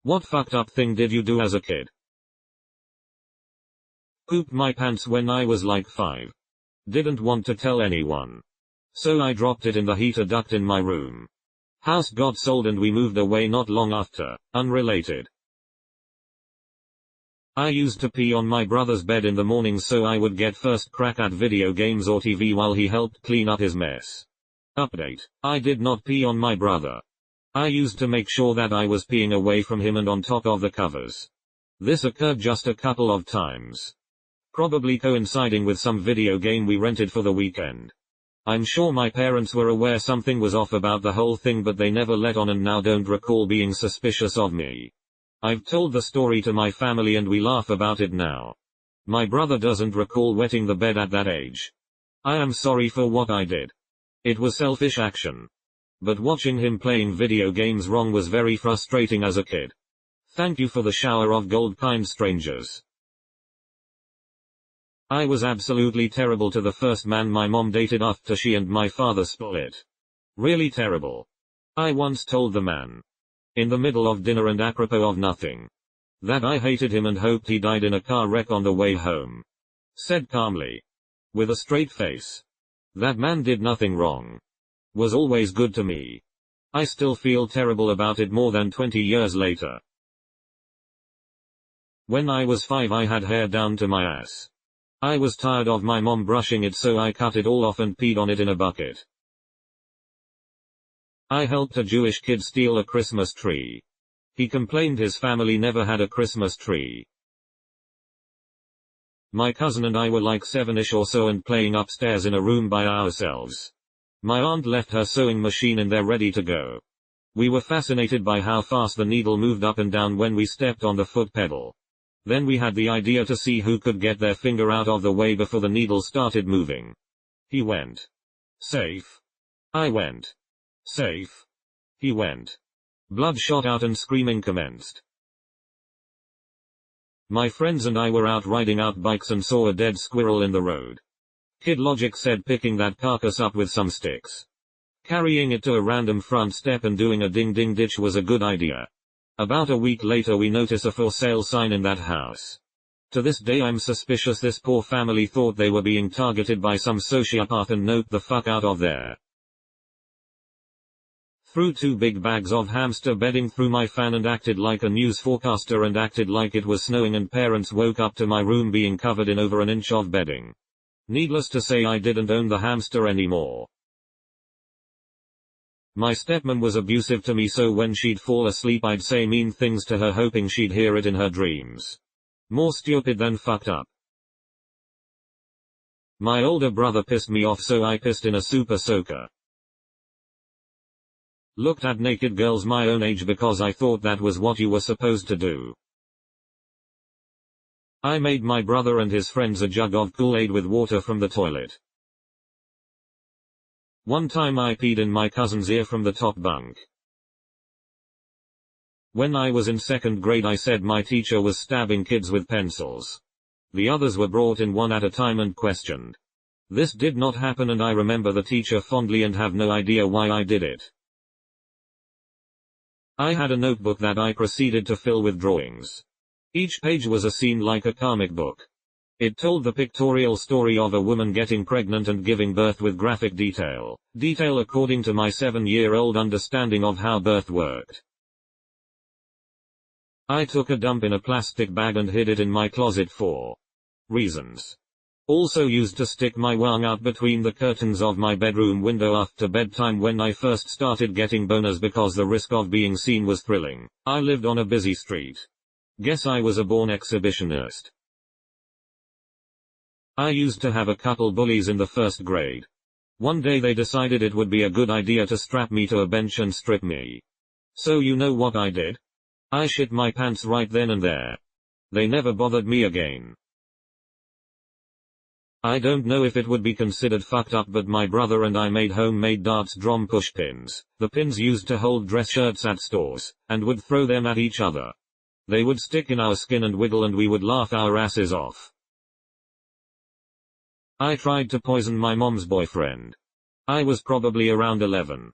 What fucked up thing did you do as a kid? Pooped my pants when I was like 5. Didn't want to tell anyone. So I dropped it in the heater duct in my room. House got sold and we moved away not long after. Unrelated. I used to pee on my brother's bed in the morning so I would get first crack at video games or TV while he helped clean up his mess. Update. I did not pee on my brother. I used to make sure that I was peeing away from him and on top of the covers. This occurred just a couple of times. Probably coinciding with some video game we rented for the weekend. I'm sure my parents were aware something was off about the whole thing but they never let on and now don't recall being suspicious of me. I've told the story to my family and we laugh about it now. My brother doesn't recall wetting the bed at that age. I am sorry for what I did. It was selfish action. But watching him playing video games wrong was very frustrating as a kid. Thank you for the shower of gold, kind strangers. I was absolutely terrible to the first man my mom dated after she and my father split. Really terrible. I once told the man, in the middle of dinner and apropos of nothing, that I hated him and hoped he died in a car wreck on the way home. Said calmly, with a straight face, that man did nothing wrong. Was always good to me. I still feel terrible about it more than 20 years later. When I was 5 I had hair down to my ass. I was tired of my mom brushing it so I cut it all off and peed on it in a bucket. I helped a Jewish kid steal a Christmas tree. He complained his family never had a Christmas tree. My cousin and I were like 7-ish or so and playing upstairs in a room by ourselves. My aunt left her sewing machine in there ready to go. We were fascinated by how fast the needle moved up and down when we stepped on the foot pedal. Then we had the idea to see who could get their finger out of the way before the needle started moving. He went. Safe. I went. Safe. He went. Blood shot out and screaming commenced. My friends and I were out riding out bikes and saw a dead squirrel in the road. Kid logic said picking that carcass up with some sticks, carrying it to a random front step and doing a ding-ding ditch was a good idea. About a week later we notice a for sale sign in that house. To this day I'm suspicious this poor family thought they were being targeted by some sociopath and noped the fuck out of there. Threw 2 big bags of hamster bedding through my fan and acted like a news forecaster and acted like it was snowing and parents woke up to my room being covered in over an inch of bedding. Needless to say I didn't own the hamster anymore. My stepmom was abusive to me so when she'd fall asleep I'd say mean things to her hoping she'd hear it in her dreams. More stupid than fucked up. My older brother pissed me off so I pissed in a super soaker. Looked at naked girls my own age because I thought that was what you were supposed to do. I made my brother and his friends a jug of Kool-Aid with water from the toilet. One time I peed in my cousin's ear from the top bunk. When I was in 2nd grade I said my teacher was stabbing kids with pencils. The others were brought in one at a time and questioned. This did not happen and I remember the teacher fondly and have no idea why I did it. I had a notebook that I proceeded to fill with drawings. Each page was a scene like a comic book. It told the pictorial story of a woman getting pregnant and giving birth with graphic detail. Detail according to my 7-year-old understanding of how birth worked. I took a dump in a plastic bag and hid it in my closet for reasons. Also used to stick my wang out between the curtains of my bedroom window after bedtime when I first started getting boners because the risk of being seen was thrilling. I lived on a busy street. Guess I was a born exhibitionist. I used to have a couple bullies in the 1st grade. One day they decided it would be a good idea to strap me to a bench and strip me. So you know what I did? I shit my pants right then and there. They never bothered me again. I don't know if it would be considered fucked up but my brother and I made homemade darts drum push pins, the pins used to hold dress shirts at stores, and would throw them at each other. They would stick in our skin and wiggle and we would laugh our asses off. I tried to poison my mom's boyfriend. I was probably around 11.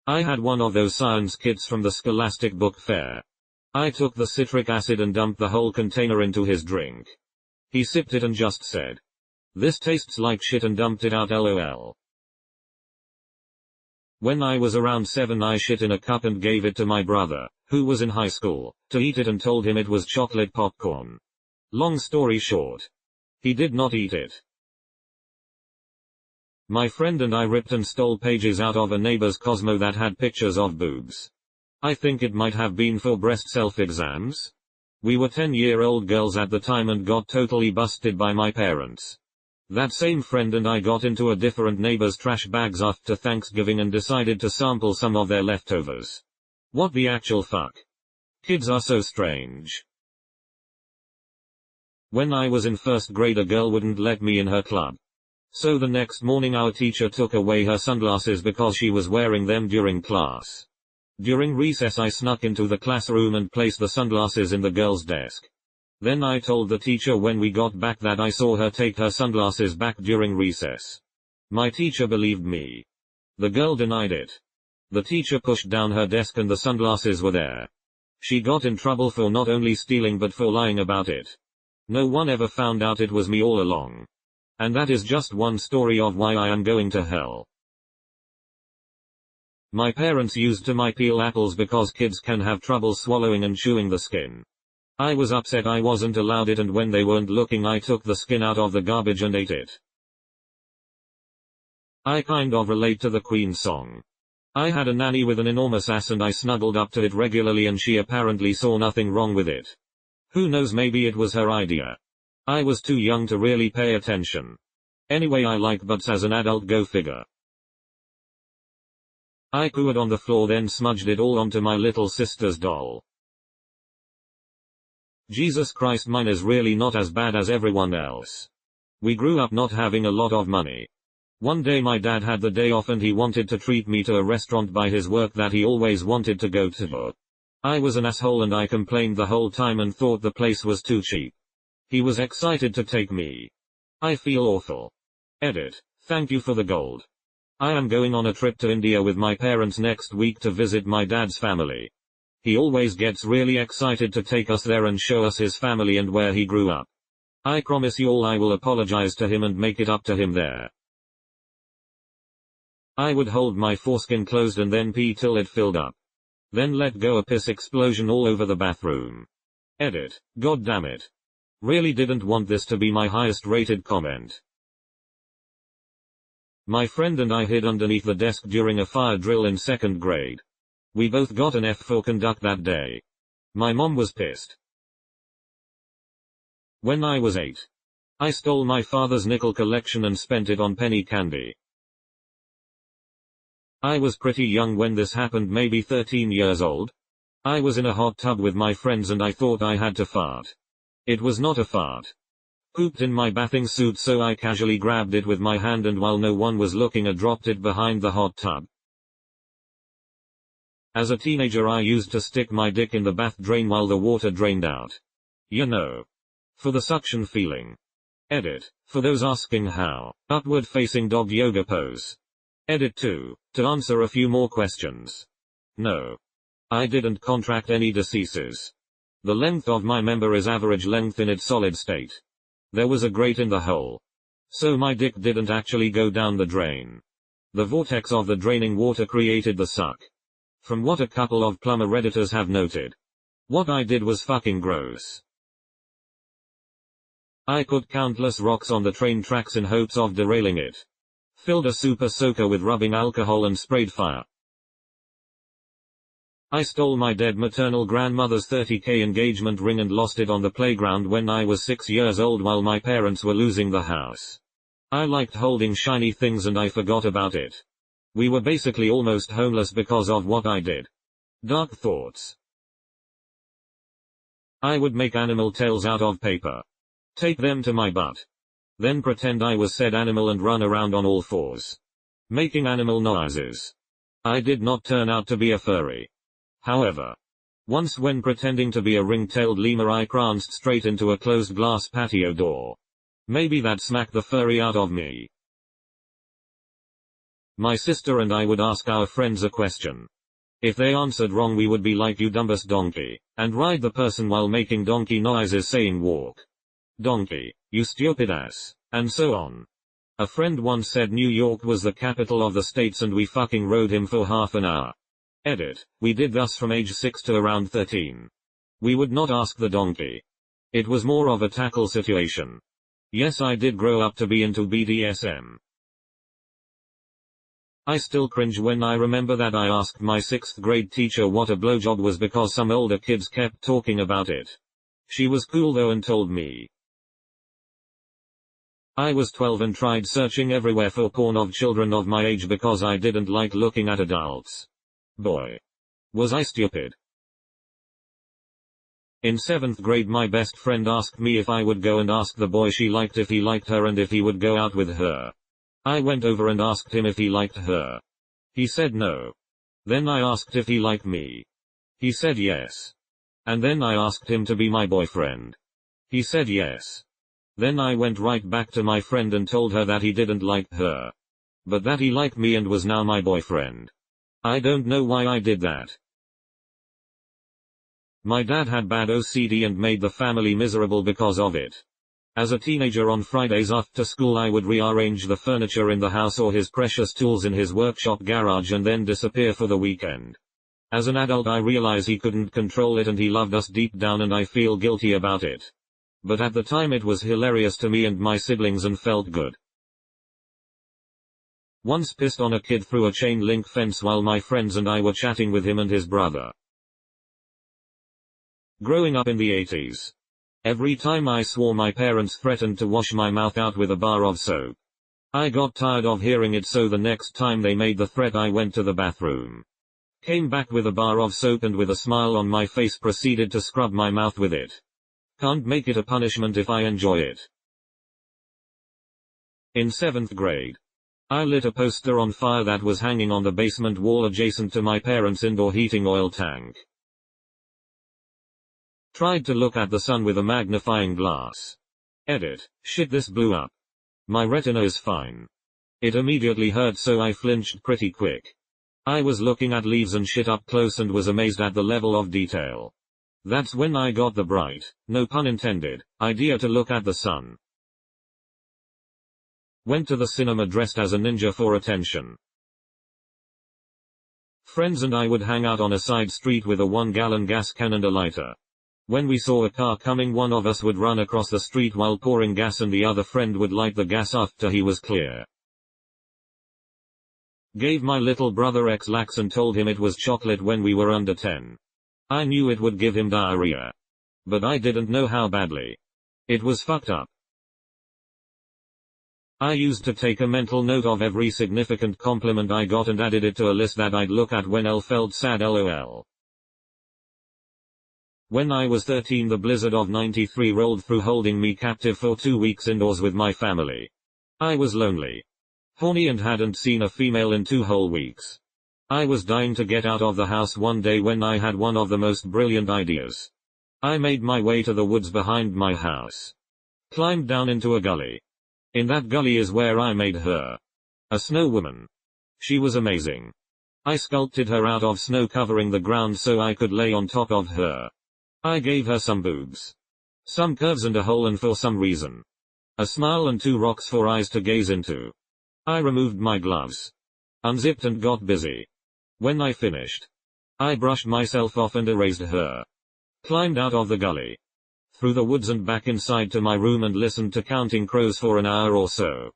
I had one of those science kits from the Scholastic Book Fair. I took the citric acid and dumped the whole container into his drink. He sipped it and just said, "This tastes like shit," and dumped it out, lol. When I was around 7, I shit in a cup and gave it to my brother, who was in high school, to eat it and told him it was chocolate popcorn. Long story short, he did not eat it. My friend and I ripped and stole pages out of a neighbor's Cosmo that had pictures of boobs. I think it might have been for breast self-exams. We were 10-year-old girls at the time and got totally busted by my parents. That same friend and I got into a different neighbor's trash bags after Thanksgiving and decided to sample some of their leftovers. What the actual fuck? Kids are so strange. When I was in first grade, a girl wouldn't let me in her club. So the next morning our teacher took away her sunglasses because she was wearing them during class. During recess I snuck into the classroom and placed the sunglasses in the girl's desk. Then I told the teacher when we got back that I saw her take her sunglasses back during recess. My teacher believed me. The girl denied it. The teacher pushed down her desk and the sunglasses were there. She got in trouble for not only stealing but for lying about it. No one ever found out it was me all along. And that is just one story of why I am going to hell. My parents used to peel apples because kids can have trouble swallowing and chewing the skin. I was upset I wasn't allowed it, and when they weren't looking I took the skin out of the garbage and ate it. I kind of relate to the Queen song. I had a nanny with an enormous ass and I snuggled up to it regularly and she apparently saw nothing wrong with it. Who knows, maybe it was her idea. I was too young to really pay attention. Anyway, I like butts as an adult, go figure. I pooed on the floor then smudged it all onto my little sister's doll. Jesus Christ, mine is really not as bad as everyone else. We grew up not having a lot of money. One day my dad had the day off and he wanted to treat me to a restaurant by his work that he always wanted to go to. I was an asshole and I complained the whole time and thought the place was too cheap. He was excited to take me. I feel awful. Edit. Thank you for the gold. I am going on a trip to India with my parents next week to visit my dad's family. He always gets really excited to take us there and show us his family and where he grew up. I promise you all I will apologize to him and make it up to him there. I would hold my foreskin closed and then pee till it filled up. Then let go a piss explosion all over the bathroom. Edit. God damn it. Really didn't want this to be my highest rated comment. My friend and I hid underneath the desk during a fire drill in 2nd grade. We both got an F for conduct that day. My mom was pissed. When I was 8, I stole my father's nickel collection and spent it on penny candy. I was pretty young when this happened, maybe 13 years old. I was in a hot tub with my friends and I thought I had to fart. It was not a fart. Pooped in my bathing suit, so I casually grabbed it with my hand and while no one was looking I dropped it behind the hot tub. As a teenager I used to stick my dick in the bath drain while the water drained out. You know. For the suction feeling. Edit. For those asking how. Upward facing dog yoga pose. Edit 2. To answer a few more questions. No. I didn't contract any diseases. The length of my member is average length in its solid state. There was a grate in the hole. So my dick didn't actually go down the drain. The vortex of the draining water created the suck. From what a couple of plumber redditors have noted. What I did was fucking gross. I put countless rocks on the train tracks in hopes of derailing it. Filled a super soaker with rubbing alcohol and sprayed fire. I stole my dead maternal grandmother's $30,000 engagement ring and lost it on the playground when I was 6 years old while my parents were losing the house. I liked holding shiny things and I forgot about it. We were basically almost homeless because of what I did. Dark thoughts. I would make animal tails out of paper. Tape them to my butt. Then pretend I was said animal and run around on all fours. Making animal noises. I did not turn out to be a furry. However, once when pretending to be a ring-tailed lemur I pranced straight into a closed glass patio door. Maybe that smacked the furry out of me. My sister and I would ask our friends a question. If they answered wrong we would be like you dumbest donkey, and ride the person while making donkey noises saying walk. Donkey, you stupid ass, and so on. A friend once said New York was the capital of the states and we fucking rode him for half an hour. Edit, we did thus from age 6 to around 13. We would not ask the donkey. It was more of a tackle situation. Yes, I did grow up to be into BDSM. I still cringe when I remember that I asked my 6th grade teacher what a blowjob was because some older kids kept talking about it. She was cool though and told me. I was 12 and tried searching everywhere for porn of children of my age because I didn't like looking at adults. Boy. Was I stupid. In 7th grade my best friend asked me if I would go and ask the boy she liked if he liked her and if he would go out with her. I went over and asked him if he liked her. He said no. Then I asked if he liked me. He said yes. And then I asked him to be my boyfriend. He said yes. Then I went right back to my friend and told her that he didn't like her. But that he liked me and was now my boyfriend. I don't know why I did that. My dad had bad OCD and made the family miserable because of it. As a teenager on Fridays after school I would rearrange the furniture in the house or his precious tools in his workshop garage and then disappear for the weekend. As an adult I realize he couldn't control it and he loved us deep down and I feel guilty about it. But at the time it was hilarious to me and my siblings and felt good. Once pissed on a kid through a chain link fence while my friends and I were chatting with him and his brother. Growing up in the 80s. Every time I swore my parents threatened to wash my mouth out with a bar of soap. I got tired of hearing it so the next time they made the threat I went to the bathroom. Came back with a bar of soap and with a smile on my face proceeded to scrub my mouth with it. Can't make it a punishment if I enjoy it. In 7th grade. I lit a poster on fire that was hanging on the basement wall adjacent to my parents' indoor heating oil tank. Tried to look at the sun with a magnifying glass. Edit, shit this blew up. My retina is fine. It immediately hurt so I flinched pretty quick. I was looking at leaves and shit up close and was amazed at the level of detail. That's when I got the bright, no pun intended, idea to look at the sun. Went to the cinema dressed as a ninja for attention. Friends and I would hang out on a side street with a 1-gallon gas can and a lighter. When we saw a car coming one of us would run across the street while pouring gas and the other friend would light the gas after he was clear. Gave my little brother X-Lax and told him it was chocolate when we were under 10. I knew it would give him diarrhea. But I didn't know how badly. It was fucked up. I used to take a mental note of every significant compliment I got and added it to a list that I'd look at when I felt sad lol. When I was 13 the blizzard of 93 rolled through holding me captive for 2 weeks indoors with my family. I was lonely. Horny and hadn't seen a female in 2 whole weeks. I was dying to get out of the house one day when I had one of the most brilliant ideas. I made my way to the woods behind my house. Climbed down into a gully. In that gully is where I made her. A snow woman. She was amazing. I sculpted her out of snow covering the ground so I could lay on top of her. I gave her some boobs. Some curves and a hole and for some reason. A smile and 2 rocks for eyes to gaze into. I removed my gloves. Unzipped and got busy. When I finished. I brushed myself off and erased her. Climbed out of the gully. Through the woods and back inside to my room and listened to Counting Crows for an hour or so.